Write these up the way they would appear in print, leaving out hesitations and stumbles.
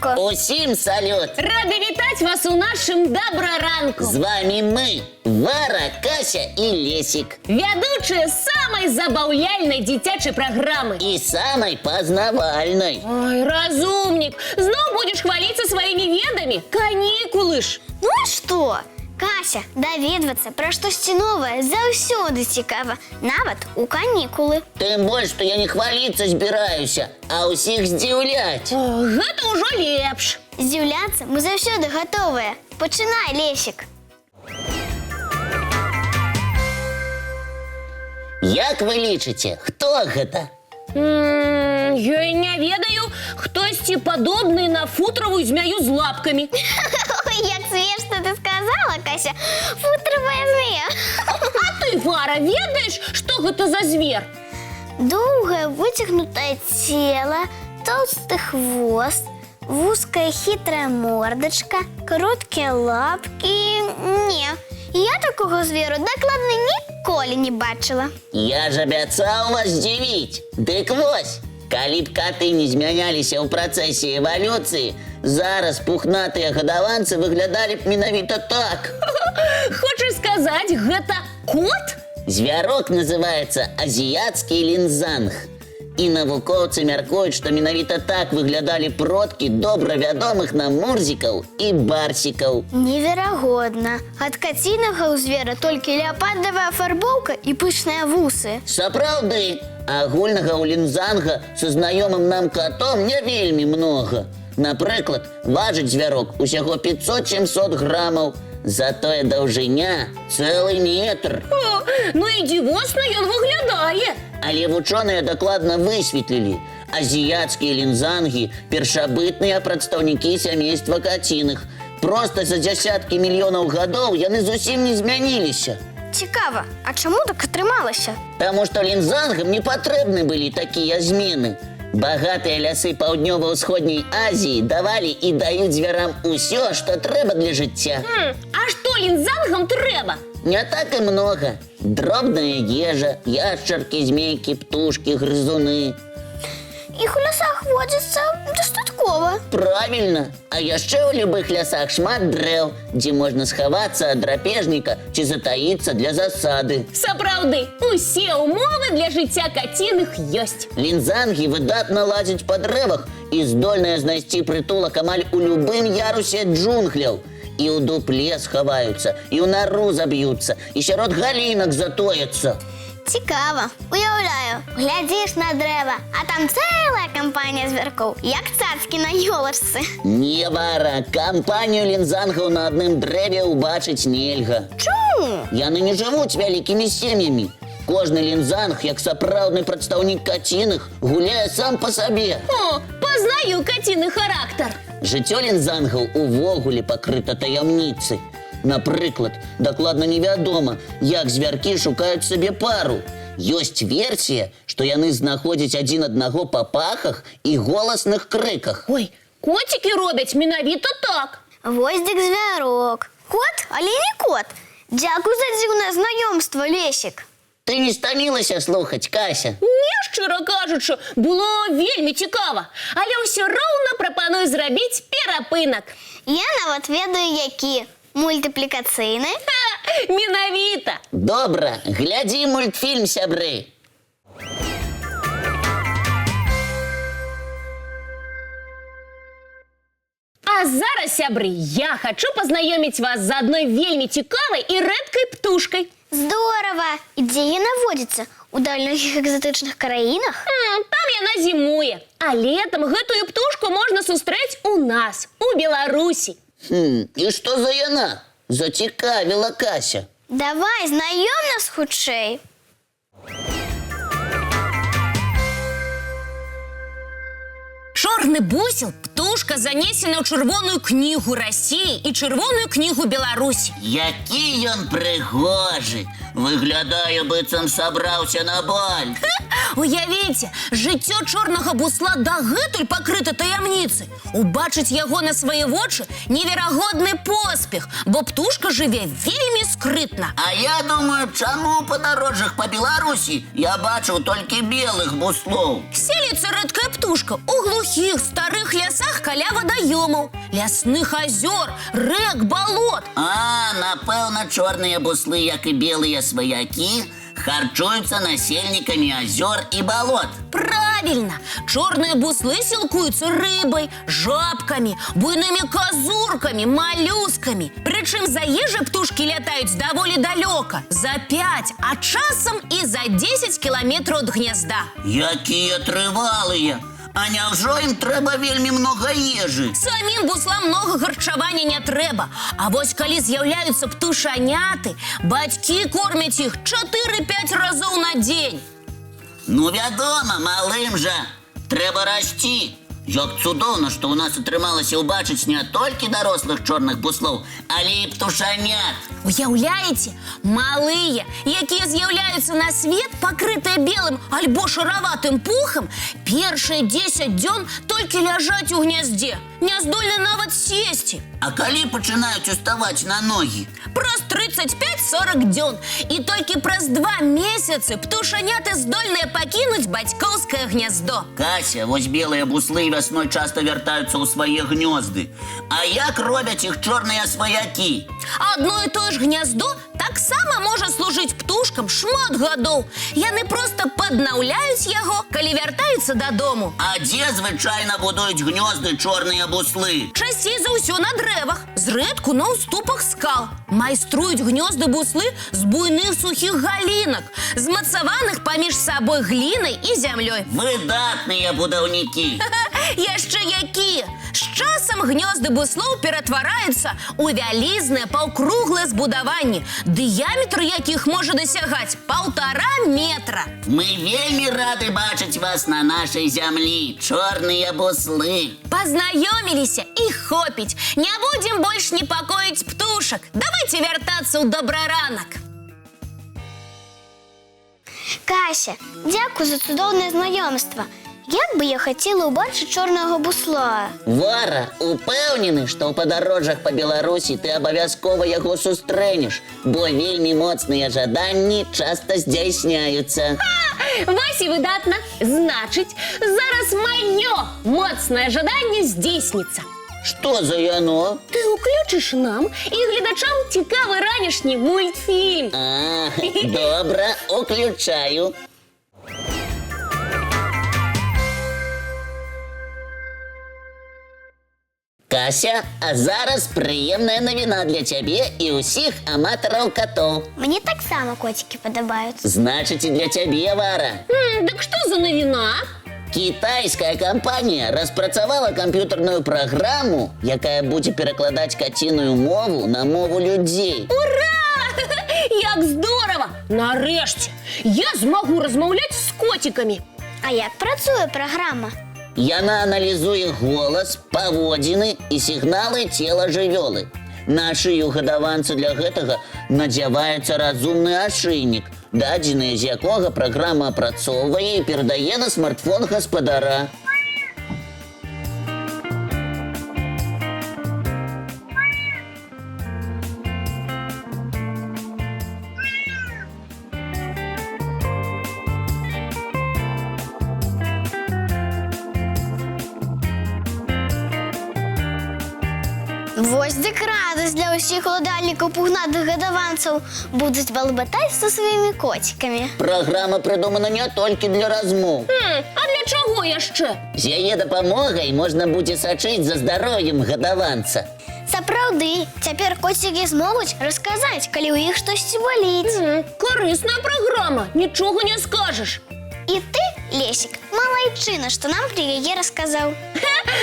ранку! Усім салют! Рада вітати вас у нашому доброранку. З вами ми, Вара, Кася і Лесик. Ведучие самой забавляльной дитячей программы. І самой познавальной. Ой, разумник, знов будешь хвалиться своими ведами? Каникулы ж. Ну а що? Кася, довідуватися про щось нове завсюди цікаво, навіть у канікули. Тим більше, що я не хвалиться збираюся, а усіх здивлять. Гэта уже лепш. Здивлятися ми завсюди готові. Починай, Лесик. Як ви лічите, хто гэта? Я и не ведаю, хтось подобный на футровую змею с лапками. Ой, як смішно ти сказала, Кася. Футровая змея. А ты, Вара, ведаешь, что это за зверь? Довге витягнуте тіло, толстий хвост, вузкая хитрая мордочка, короткі лапки. Ні, я такого звіру докладно ніколи не бачила. Я ж обяцав вас здивіць. Дык вось, калі б коты не змяняліся ў працэсе эвалюцыі, зараз пухнатыя гадаванцы выглядалі б менавіта так. Хочешь сказать, это кот? Звярок называецца азіяцкі лінзанг. І навукоўцы мяркуюць, што менавіта так выглядалі продкі добра вядомых нам мурзікаў і барсікаў. Неверагодна. Ад кацінага ў звера толькі леапардавая афарбоўка і пышныя вусы. Сапраўды, агульнага ў лінзанга са знаёмым нам катом не вельмі многа. Напрыклад, важыць звярок усяго 500-700 грамаў, затое даўжыня цэлы метр. О, ну и дивосно ён выглядае. Але вучоныя дакладна высветлілі, азіяцкія лінзангі – першабытныя прадстаўнікі сямейства каціных. Проста за дзясяткі мільёнаў гадоў яны зусім не змяніліся. Цікава, а чаму так атрымалася? Таму што лінзангам не патрэбны былі такія змены. Багатыя лясы паўднёва-ўсходняй Азіі давалі і даюць звярам усё, што трэба для жыцця. А что линзангам трэба? Не так і многа. Дробная ежа, яшчаркі, змейкі, птушкі, грызуны. Іх у лясах водзіцца дастаткова. Правильно. А яшчэ ў любых лясах шмат дрэў, дзе можна схавацца ад драпежніка ці затаіцца для засады. Сапраўды, усе умовы для жыцця каціных ёсць. Лінзангі выдатна ладзяць па дрэвах і здольныя знайсці прытулак амаль у любым ярусе джунгляў. І ў дупле схаваюцца, і ў нару заб'юцца, і сярод галінак затояцца. Цікава. Уяўляю, глядзіш на дрэва, а там цэлая кампанія звяркоў, як цацкі на ёлачцы. Не, Вара, кампанію лінзангаў на адным дрэве ўбачыць нельга. Чому? Яны не жывуць вялікімі сем'ямі. Кожны лінзанг, як сапраўдны прадстаўнік каціных, гуляе сам па сабе. О, познаю катіны характар. Жыццё лінзангаў увогуле пакрыта таямніцай. Напрыклад, дакладна невядома, як звяркі шукаюць сабе пару. Ёсць версія, што яны знаходзяць адзін аднаго па пахах і голасных крыках. Ой, котики робяць менавіта так. Вось дык звярок. Кот, але не кот. Дзякуй за дзіўнае знаёмства, Лесик. Ты не стамілася слухаць, Кася? Не, шчыра кажучы, было вельмі цікава. Але ўсё роўна прапаную зрабіць перапынак. Я нават ведаю, які. Мультыплікацыйны. Менавіта. Добра, глядзі мультфільм, сябры. А зараз, сябры, я хочу познаёміць вас з адной вельмі цікавай і рэдкай птушкай. Здорово! І дзе яна водзіцца? У дальніх экзатычных краінах? Там яна зімуе. А летом гэтую птушку можна сустрэць у нас, у Беларусі. І што за яна? Зацікавіла Кася. Давай, знаём нас хутчэй. Чорны бусел – птушка, занесена ў чырвоную кнігу Расіі і чырвоную кнігу Беларусі. Які ён прыгожы! Выглядае, быццам сабраўся на баль. Уявіце, жыццё чорнага бусла дагэтуль пакрыта таямніцай. Убачыць яго на свае вочы – неверагодны поспех, бо птушка жыве вельмі скрытна. А я думаю, чаму ў падарожжах па Беларусі я бачыў толькі белых буслоў? Селіцца рэдкая птушка ў глухіх старых лясах месцах каля вадаёмаў, лясных азёр, рэк, балот. А, напэўна, чорныя буслы, як і белыя сваякі, харчуюцца насельнікамі азёр і балот. Правильно! Чорныя буслы сілкуюцца рыбай, жабкамі, буйнымі казуркамі, малюскамі. Прычым за ежай птушкі лятаюць даволі далёка, за 5, а часам і за 10 кіламетраў ад гнязда. Якія трывалыя! А няўжо ім трэба вельмі многа ежы? Самім буслам многа харчавання не трэба. А вось калі з'яўляюцца птушаняты, бацькі кормяць іх 4-5 разоў на дзень. Ну, вядома, малым жа трэба расці. Як цудоўна, што ў нас атрымалася ўбачыць не толькі дарослых чорных буслоў, але і птушанят. Уяўляеце, малыя, якія з'яўляюцца на свет, пакрытыя белым альбо шараватым пухам, першыя 10 дзён толькі ляжаць у гняздзе, не здольны нават сесці. А калі пачынаюць уставаць на ногі? Праз 35-40 дзён. І толькі праз 2 месяцы птушаняты здольныя пакінуць бацькоўскае гняздо. Кася, вось белыя буслы вясной часта вяртаюцца ў свае гнёзды. А як робяць іх чорныя сваякі? Адно і тое ж гняздо таксама можа служыць птушкам шмат гадоў. Яны проста паднаўляюць яго, калі вяртаюцца дадому. А дзе звычайна будуюць гнёзды чорныя буслы? Часцей за ўсё на дрэвах, зрэдку на ўступах скал. Майструюць гнёзды буслы з буйных сухіх галінак, змацаваных паміж сабой глінай і зямлёй. Выдатныя будаўнікі. Яшчэ якія! З часам гнёзды буслоў ператвараюцца ў вялізныя паўкруглыя збудаванні, дыяметр якіх можа дасягаць 1,5 метра. Мы вельмі рады бачыць вас на нашай зямлі, чорныя буслы. Пазнаёміліся і хопіць. Не будзем больш непакоіць птушак. Давайце вяртацца ў добраранак. Кася, дзякуй за цудоўнае знаёмства. Як бы я хацела ўбачыць чорнага бусла. Вара, упэўнены, што ў падарожжах па Беларусі ты абавязкова яго сустрэнеш, бо вельмі моцныя жаданні часта здзяйсняюцца. Вось і выдатна. Значыць, зараз маё моцнае жаданне здзейсніцца. Што за яно? Ты ўключыш нам і гледачам цікавы ранішні мультфільм. А, добра, уключаю. Кася, а зараз прыемная навіна для цябе і ўсіх аматараў катоў. Мне таксама коцікі падабаюцца. Значыць, і для цябе, Вара. Дык што за навіна? Кітайская кампанія распрацавала камп'ютарную праграму, якая будзе перакладаць каціную мову на мову людзей. Ура! Як здорава! Нарэшце, я змагу размаўляць з коцікамі. А як працуе праграма? Яна аналізуе голас, паводзіны і сігналы цела жывёлы. На шыю гадаванца для гэтага надзяваецца разумны ашыйнік, дадзеныя з якога праграма апрацоўвае і перадае на смартфон гаспадара. Вось дык радасць для ўсіх уладальнікаў пугнатых гадаванцаў. Будуць балбатаць са сваімі коцікамі. Праграма прыдумана не толькі для размоў. А для чаго яшчэ? З яе дапамогай можна будзе сачыць за здароўем гадаванца. Сапраўды, цяпер коцікі змогуць расказаць, калі ў іх штосьці баліць. Карысная праграма, нічога не скажаш. І ты, Лесік, малайчына, што нам пра яе расказаў.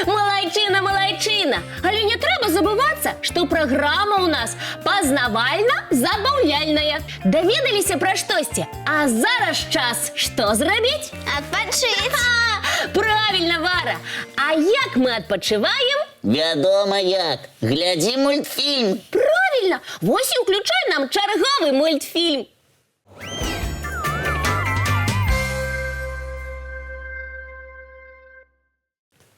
Малайчына, малайчына. Але не трэба забывацца, што праграма ў нас пазнавальна-забаўляльная. Даведаліся пра штосьці, а зараз час што зрабіць? Адпачыць. Правільна, Вара. А як мы адпачываем? Вядома як. Глядзі мультфільм. Правільна. Вось і ўключай нам чарговы мультфільм.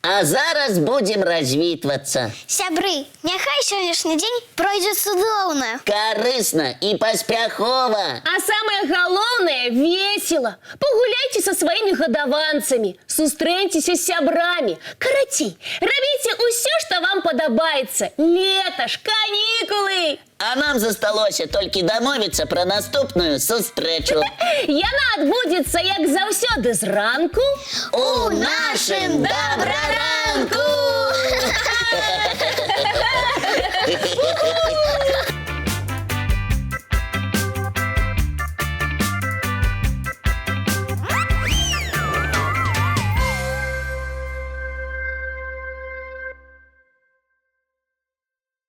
А зараз будем развітвацца. Сябры, няхай сённяшні дзень пройдзе цудоўна. Карысна і паспяхова. А самое галоўнае весело. Пагуляйце са сваімі гадаванцамі, сустрэньцеся з сябрамі. Карацей, рабіце ўсё, што вам падабаецца. Лета ж, канікулы. А нам засталося толькі дамовіцца пра наступную сустрэчу. Яна адбудзецца, як заўсёды, зранку. У нашым добраранку!